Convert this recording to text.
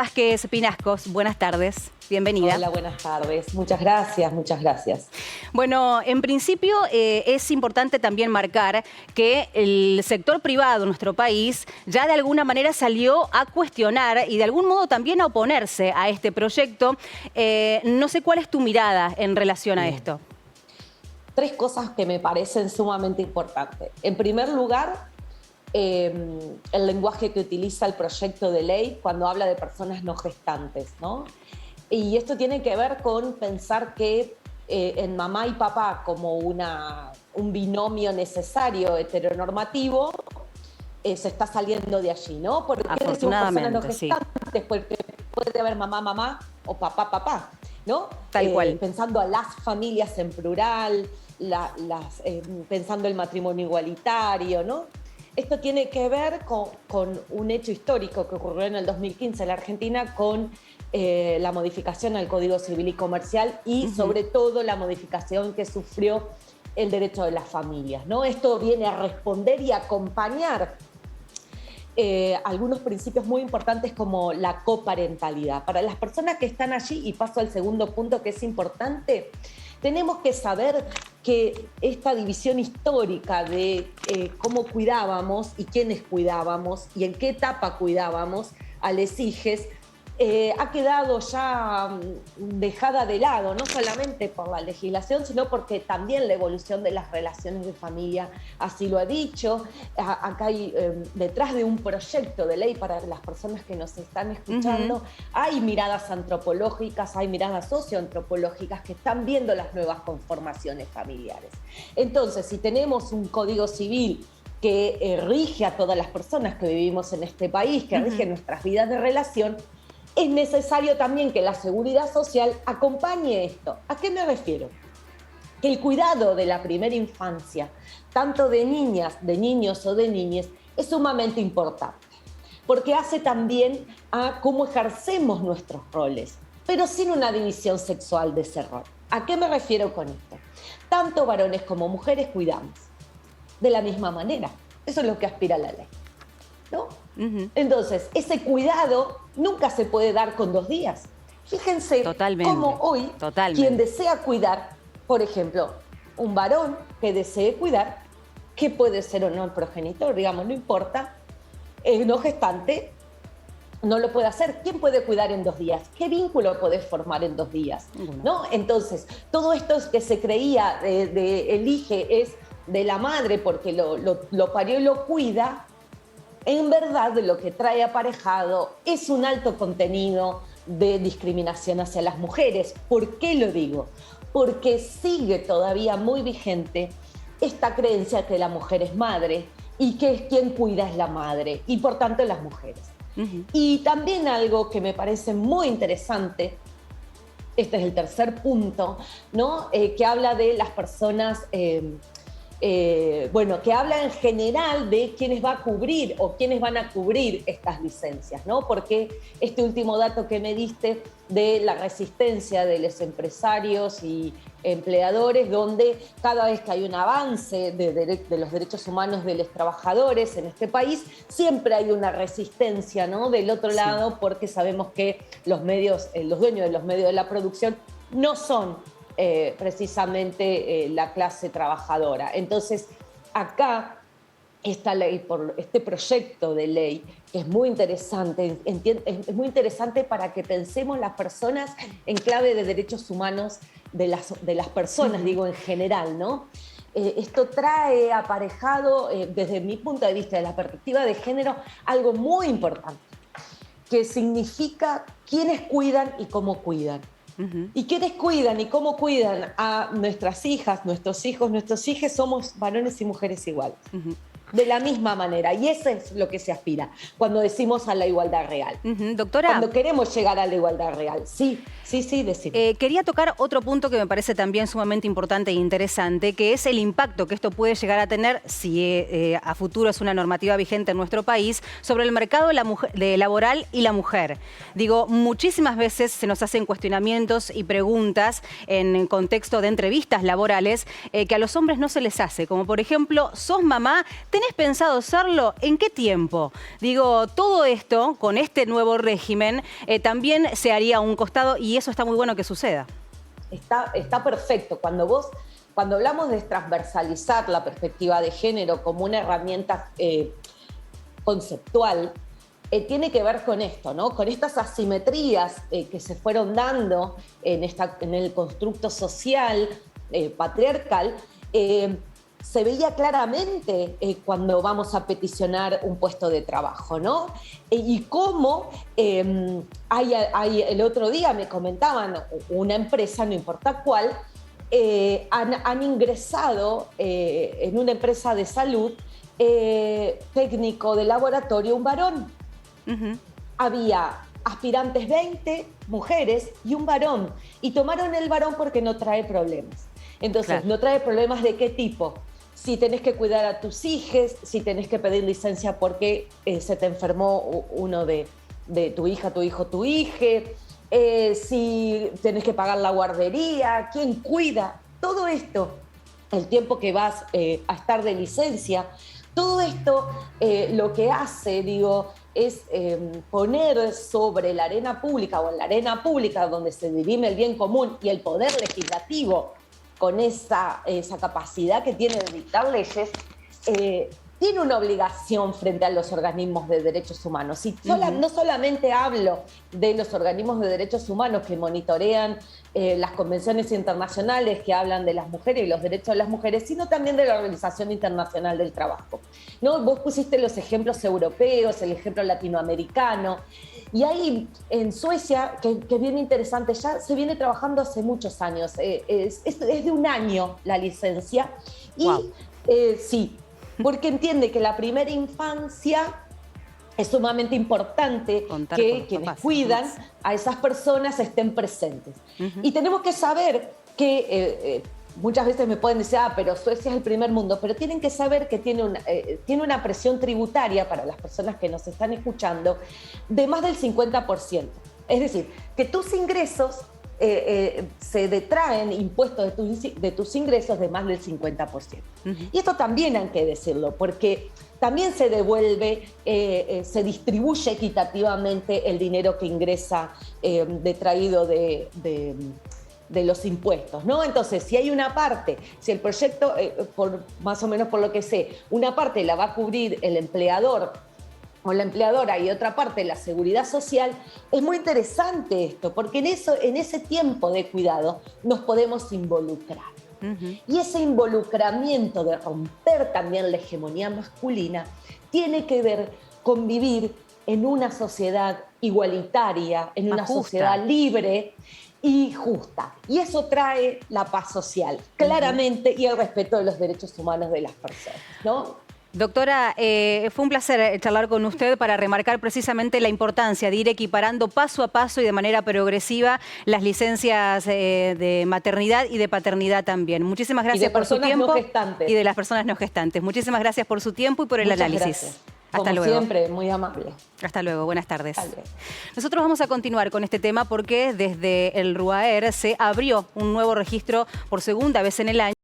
Vázquez Pinascos, buenas tardes, bienvenida. Hola, buenas tardes. Muchas gracias, muchas gracias. Bueno, en principio es importante también marcar que el sector privado en nuestro país ya de alguna manera salió a cuestionar y de algún modo también a oponerse a este proyecto. No sé cuál es tu mirada en relación a esto. Tres cosas que me parecen sumamente importantes. En primer lugar, el lenguaje que utiliza el proyecto de ley cuando habla de personas no gestantes, ¿no? Y esto tiene que ver con pensar que en mamá y papá como un binomio necesario heteronormativo se está saliendo de allí, ¿no? Porque decimos personas no gestantes, sí. Porque puede haber mamá, mamá o papá, papá, ¿no? Tal cual. Pensando a las familias en plural, pensando el matrimonio igualitario, ¿no? Esto tiene que ver con un hecho histórico que ocurrió en el 2015 en la Argentina con la modificación al Código Civil y Comercial y sobre todo la modificación que sufrió el derecho de las familias, ¿no? Esto viene a responder y a acompañar algunos principios muy importantes como la coparentalidad. Para las personas que están allí, y paso al segundo punto que es importante, tenemos que saber que esta división histórica de cómo cuidábamos y quiénes cuidábamos y en qué etapa cuidábamos a los hijos ha quedado ya dejada de lado, no solamente por la legislación, sino porque también la evolución de las relaciones de familia así lo ha dicho. Acá hay, detrás de un proyecto de ley para las personas que nos están escuchando, hay miradas antropológicas, hay miradas socioantropológicas que están viendo las nuevas conformaciones familiares. Entonces, si tenemos un código civil que rige a todas las personas que vivimos en este país, que rige nuestras vidas de relación, es necesario también que la seguridad social acompañe esto. ¿A qué me refiero? Que el cuidado de la primera infancia, tanto de niñas, de niños o de niñas, es sumamente importante, porque hace también a cómo ejercemos nuestros roles, pero sin una división sexual de ese rol. ¿A qué me refiero con esto? Tanto varones como mujeres cuidamos de la misma manera. Eso es lo que aspira la ley, ¿no? Entonces, ese cuidado nunca se puede dar con 2 días. Fíjense cómo hoy quien desea cuidar, por ejemplo, un varón que desee cuidar, que puede ser o no el progenitor, digamos, no importa, no gestante, no lo puede hacer. ¿Quién puede cuidar en 2 días? ¿Qué vínculo podés formar en 2 días? ¿No? Entonces, todo esto que se creía elige es de la madre porque lo parió y lo cuida, en verdad lo que trae aparejado es un alto contenido de discriminación hacia las mujeres. ¿Por qué lo digo? Porque sigue todavía muy vigente esta creencia que la mujer es madre y que quien cuida es la madre y por tanto las mujeres. Y también algo que me parece muy interesante, este es el tercer punto, ¿no? Que habla de las personas... que habla en general de quiénes va a cubrir o quiénes van a cubrir estas licencias, ¿no? Porque este último dato que me diste de la resistencia de los empresarios y empleadores, donde cada vez que hay un avance de los derechos humanos de los trabajadores en este país, siempre hay una resistencia, ¿no? Del otro lado, porque sabemos que los dueños de los medios de la producción no son precisamente la clase trabajadora. Entonces, acá esta ley, este proyecto de ley, que es muy interesante, es muy interesante para que pensemos las personas en clave de derechos humanos de las personas, digo en general, ¿no? Esto trae aparejado, desde mi punto de vista, de la perspectiva de género, algo muy importante, que significa quiénes cuidan y cómo cuidan. Y quiénes cuidan y cómo cuidan a nuestras hijas, nuestros hijos, nuestros hijos, somos varones y mujeres iguales. De la misma manera, y eso es lo que se aspira cuando decimos a la igualdad real. Doctora. Cuando queremos llegar a la igualdad real. Sí, decime. Quería tocar otro punto que me parece también sumamente importante e interesante, que es el impacto que esto puede llegar a tener, si a futuro es una normativa vigente en nuestro país, sobre el mercado laboral y la mujer. Digo, muchísimas veces se nos hacen cuestionamientos y preguntas en contexto de entrevistas laborales que a los hombres no se les hace, como por ejemplo, sos mamá, ¿tenés pensado hacerlo? ¿En qué tiempo? Digo, todo esto, con este nuevo régimen, también se haría a un costado y eso está muy bueno que suceda. Está perfecto. Cuando hablamos de transversalizar la perspectiva de género como una herramienta conceptual, tiene que ver con esto, ¿no? Con estas asimetrías que se fueron dando en el constructo social patriarcal. Se veía claramente cuando vamos a peticionar un puesto de trabajo, ¿no? Y cómo el otro día me comentaban una empresa, no importa cuál, han ingresado en una empresa de salud técnico de laboratorio un varón. Había aspirantes 20 mujeres y un varón, y tomaron el varón porque no trae problemas. Entonces, claro, no trae problemas ¿de qué tipo? Si tenés que cuidar a tus hijos, si tenés que pedir licencia porque se te enfermó uno de tu hija, tu hijo, tu hija, si tenés que pagar la guardería, quién cuida, todo esto, el tiempo que vas a estar de licencia, todo esto lo que hace, digo, es poner sobre la arena pública o en la arena pública donde se dirime el bien común y el poder legislativo con esa capacidad que tiene de dictar leyes, tiene una obligación frente a los organismos de derechos humanos. Y no solamente hablo de los organismos de derechos humanos que monitorean las convenciones internacionales que hablan de las mujeres y los derechos de las mujeres, sino también de la Organización Internacional del Trabajo, ¿no? Vos pusiste los ejemplos europeos, el ejemplo latinoamericano, y ahí en Suecia, que es bien interesante, ya se viene trabajando hace muchos años, es de un año la licencia, y wow. Sí, porque entiende que la primera infancia es sumamente importante que quienes cuidan a esas personas estén presentes. Y tenemos que saber que muchas veces me pueden decir, pero Suecia es el primer mundo, pero tienen que saber que tiene una presión tributaria para las personas que nos están escuchando de más del 50%. Es decir, que tus ingresos se detraen impuestos de tus ingresos de más del 50%. Y esto también hay que decirlo, porque también se devuelve, se distribuye equitativamente el dinero que ingresa detraído de los impuestos, ¿no? Entonces, si hay una parte, si el proyecto, más o menos por lo que sé, una parte la va a cubrir el empleador o la empleadora y otra parte la seguridad social, es muy interesante esto, porque en ese tiempo de cuidado nos podemos involucrar. Y ese involucramiento de romper también la hegemonía masculina tiene que ver con vivir en una sociedad igualitaria, en una sociedad libre y justa. Y eso trae la paz social, claramente, y el respeto de los derechos humanos de las personas, ¿no? Doctora, fue un placer charlar con usted para remarcar precisamente la importancia de ir equiparando paso a paso y de manera progresiva las licencias de maternidad y de paternidad también. Muchísimas gracias por su tiempo. No gestantes. Y de las personas no gestantes. Muchísimas gracias por su tiempo y por el análisis. Gracias. Hasta luego. Siempre, muy amable. Hasta luego, buenas tardes. Nosotros vamos a continuar con este tema porque desde el RUAER se abrió un nuevo registro por segunda vez en el año.